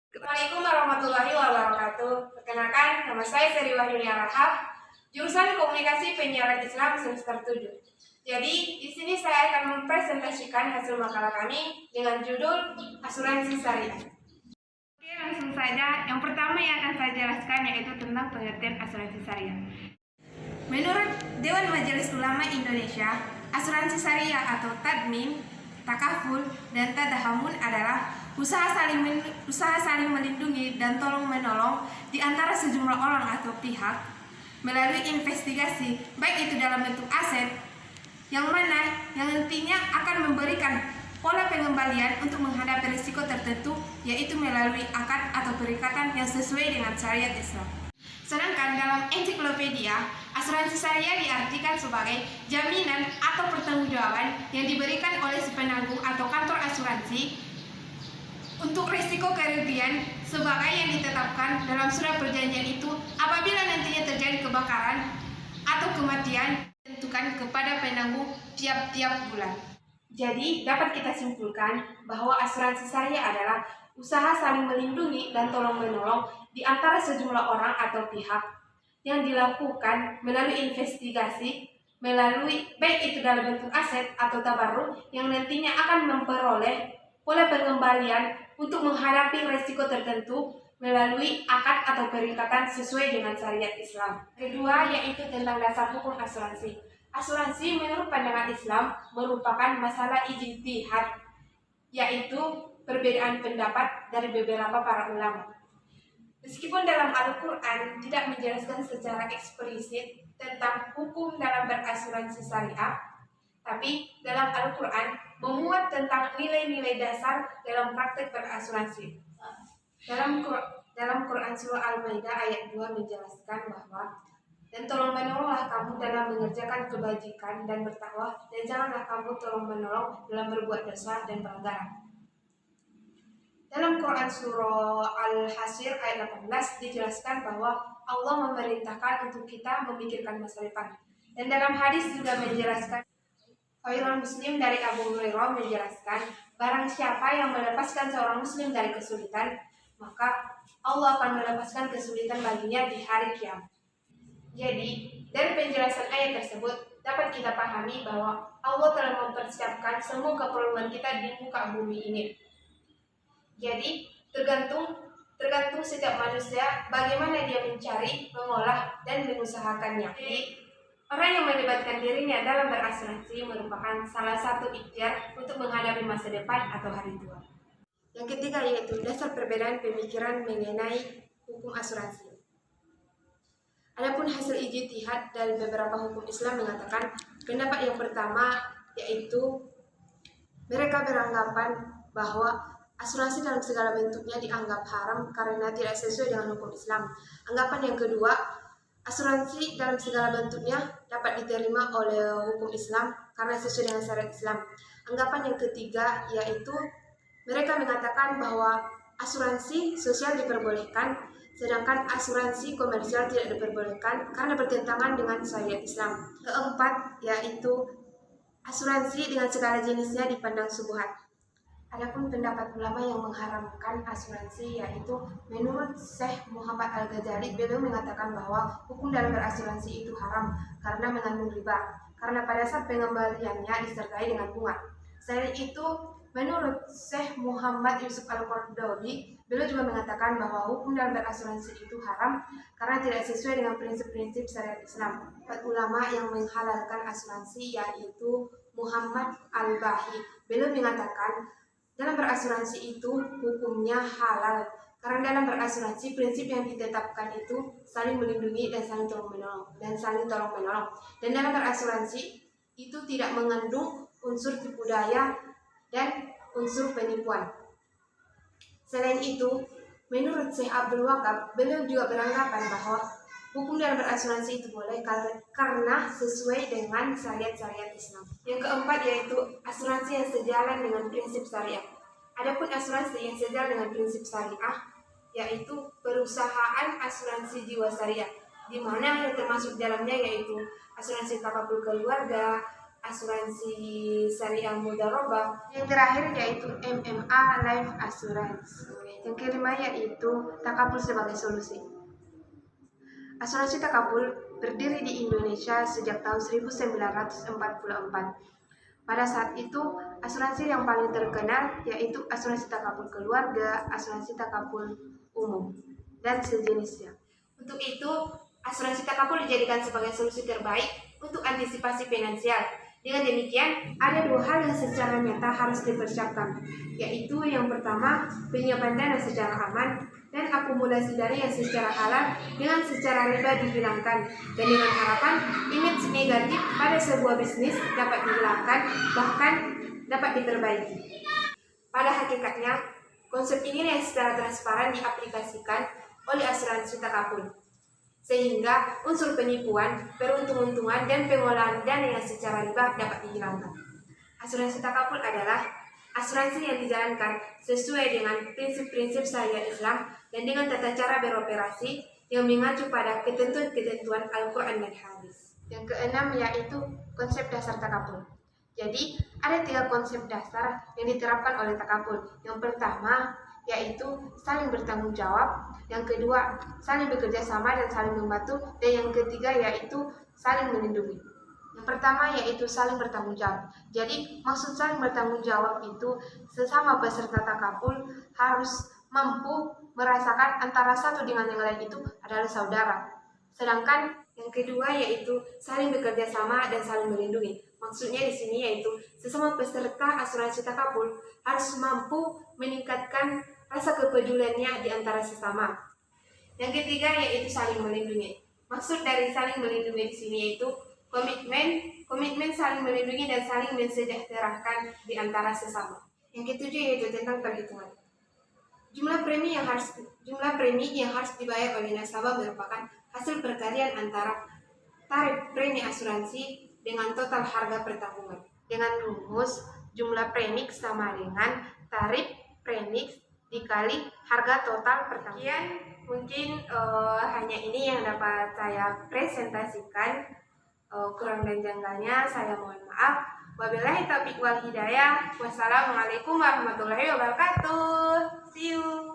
Assalamualaikum warahmatullahi wabarakatuh. Perkenalkan, nama saya Seri Wahyunia Rahab, jurusan Komunikasi Penyiaran Islam semester 7. Jadi, di sini saya akan mempresentasikan hasil makalah kami dengan judul Asuransi Syariah. Oke, langsung saja. Yang pertama yang akan saya jelaskan yaitu tentang pengertian asuransi syariah. Menurut Dewan Majelis Ulama Indonesia, asuransi syariah atau tadmin, takaful, dan tadahamun adalah usaha saling melindungi dan tolong-menolong di antara sejumlah orang atau pihak melalui investigasi, baik itu dalam bentuk aset, yang mana yang nantinya akan memberikan pola pengembalian untuk menghadapi risiko tertentu, yaitu melalui akad atau perikatan yang sesuai dengan syariat Islam. Sedangkan dalam ensiklopedia, asuransi syariah diartikan sebagai jaminan atau pertanggungjawaban yang diberikan oleh si penanggung atau kantor asuransi untuk risiko kerugian sebagai yang ditetapkan dalam surat perjanjian itu apabila nantinya terjadi kebakaran atau kematian ditentukan kepada penanggung tiap-tiap bulan. Jadi dapat kita simpulkan bahwa asuransi syariah adalah usaha saling melindungi dan tolong-menolong di antara sejumlah orang atau pihak yang dilakukan melalui investigasi, melalui baik itu dalam bentuk aset atau tabarruk yang nantinya akan memperoleh pola pengembalian untuk menghadapi risiko tertentu melalui akad atau perikatan sesuai dengan syariat Islam. Kedua yaitu tentang dasar hukum asuransi. Asuransi menurut pandangan Islam merupakan masalah ijtihad, yaitu perbedaan pendapat dari beberapa para ulama. Meskipun dalam Al-Quran tidak menjelaskan secara eksplisit tentang hukum dalam berasuransi syariah, tapi dalam Al-Quran memuat tentang nilai-nilai dasar dalam praktek berasuransi. Dalam Quran Surah Al-Maidah ayat 2 menjelaskan bahwa dan tolong-menolonglah kamu dalam mengerjakan kebajikan dan bertakwa, dan janganlah kamu tolong-menolong dalam berbuat dosa dan pelanggaran. Dalam Quran Surah Al-Hasyr ayat 18 dijelaskan bahwa Allah memerintahkan untuk kita memikirkan masa depan. Dan dalam hadis juga menjelaskan, Khairul Muslim dari Abu Hurairah menjelaskan, barang siapa yang melepaskan seorang muslim dari kesulitan, maka Allah akan melepaskan kesulitan baginya di hari kiamat. Jadi, dari penjelasan ayat tersebut dapat kita pahami bahwa Allah telah mempersiapkan semua keperluan kita di muka bumi ini. Jadi, tergantung setiap manusia bagaimana dia mencari, mengolah, dan mengusahakannya. Jadi, orang yang melibatkan dirinya dalam berasuransi merupakan salah satu ikhtiar untuk menghadapi masa depan atau hari tua. Yang ketiga yaitu dasar perbedaan pemikiran mengenai hukum asuransi. Adapun hasil ijtihad dari beberapa hukum Islam mengatakan pendapat yang pertama yaitu mereka beranggapan bahwa asuransi dalam segala bentuknya dianggap haram karena tidak sesuai dengan hukum Islam. Anggapan yang kedua, asuransi dalam segala bentuknya dapat diterima oleh hukum Islam karena sesuai dengan syariat Islam. Anggapan yang ketiga yaitu mereka mengatakan bahwa asuransi sosial diperbolehkan, sedangkan asuransi komersial tidak diperbolehkan karena bertentangan dengan syariat Islam. Keempat yaitu asuransi dengan segala jenisnya dipandang syubhat. Adapun pendapat ulama yang mengharamkan asuransi yaitu menurut Syekh Muhammad Al-Ghazali, beliau mengatakan bahwa hukum dalam berasuransi itu haram karena mengandung riba, karena pada saat pengembaliannya disertai dengan bunga. Selain itu, menurut Syekh Muhammad Yusuf Al-Qaradawi, beliau juga mengatakan bahwa hukum dalam berasuransi itu haram karena tidak sesuai dengan prinsip-prinsip syariat Islam. Ulama yang menghalalkan asuransi yaitu Muhammad Al-Bahi, beliau mengatakan dalam berasuransi itu hukumnya halal karena dalam berasuransi prinsip yang ditetapkan itu saling melindungi dan saling tolong-menolong. Dan dalam berasuransi itu tidak mengandung unsur tipu daya dan unsur penipuan. Selain itu, menurut Syekh Abdul Wahab, beliau juga beranggapan bahwa hukum dalam berasuransi itu boleh karena sesuai dengan syariat Islam. Yang keempat yaitu asuransi yang sejalan dengan prinsip syariah. Adapun asuransi yang sejalan dengan prinsip syariah yaitu perusahaan asuransi jiwa syariah, di mana yang termasuk dalamnya yaitu asuransi takaful keluarga, asuransi syariah mudharabah. Yang terakhir yaitu MMA Life Assurance. Yang kelima yaitu takabul sebagai solusi. Asuransi takabul berdiri di Indonesia sejak tahun 1944. Pada saat itu, asuransi yang paling terkenal yaitu asuransi takabul keluarga, asuransi takabul umum, dan sejenisnya. Untuk itu, asuransi takabul dijadikan sebagai solusi terbaik untuk antisipasi finansial. Dengan demikian, ada dua hal yang secara nyata harus dipersiapkan, yaitu yang pertama, penyiapan dana secara aman, dan akumulasi dana yang secara halal dengan secara riba dihilangkan, dan dengan harapan image negatif pada sebuah bisnis dapat dihilangkan, bahkan dapat diperbaiki. Pada hakikatnya, konsep ini yang secara transparan diaplikasikan oleh asuransi takabul, sehingga unsur penipuan, peruntung-untungan, dan pengolahan dana yang secara riba dapat dihilangkan. Asuransi takabul adalah asuransi yang dijalankan sesuai dengan prinsip-prinsip syariat Islam dan dengan tata cara beroperasi yang mengacu pada ketentuan-ketentuan Al-Quran dan Hadis. Yang keenam yaitu konsep dasar takabul. Jadi, ada 3 konsep dasar yang diterapkan oleh takabul. Yang pertama yaitu saling bertanggung jawab, yang kedua saling bekerja sama dan saling membantu, dan yang ketiga yaitu saling melindungi. Yang pertama yaitu saling bertanggung jawab. Jadi maksud saling bertanggung jawab itu sesama peserta takabul harus mampu merasakan antara satu dengan yang lain itu adalah saudara. Sedangkan yang kedua yaitu saling bekerja sama dan saling melindungi. Maksudnya di sini yaitu sesama peserta asuransi takabul harus mampu meningkatkan rasa kepeduliannya di antara sesama. Yang ketiga yaitu saling melindungi. Maksud dari saling melindungi di sini yaitu komitmen saling melindungi dan saling mensejahterakan di antara sesama. Yang ketujuh yaitu tentang perhitungan. Jumlah premi yang harus dibayar oleh nasabah merupakan hasil perkalian antara tarif premi asuransi dengan total harga pertanggungan. Dengan rumus jumlah premi sama dengan tarif premi dikali harga total pertanggungan. Mungkin hanya ini yang dapat saya presentasikan. Kurang dan janggalnya saya mohon maaf. Wabillahi taufiq wal hidayah. Wassalamualaikum warahmatullahi wabarakatuh. See you.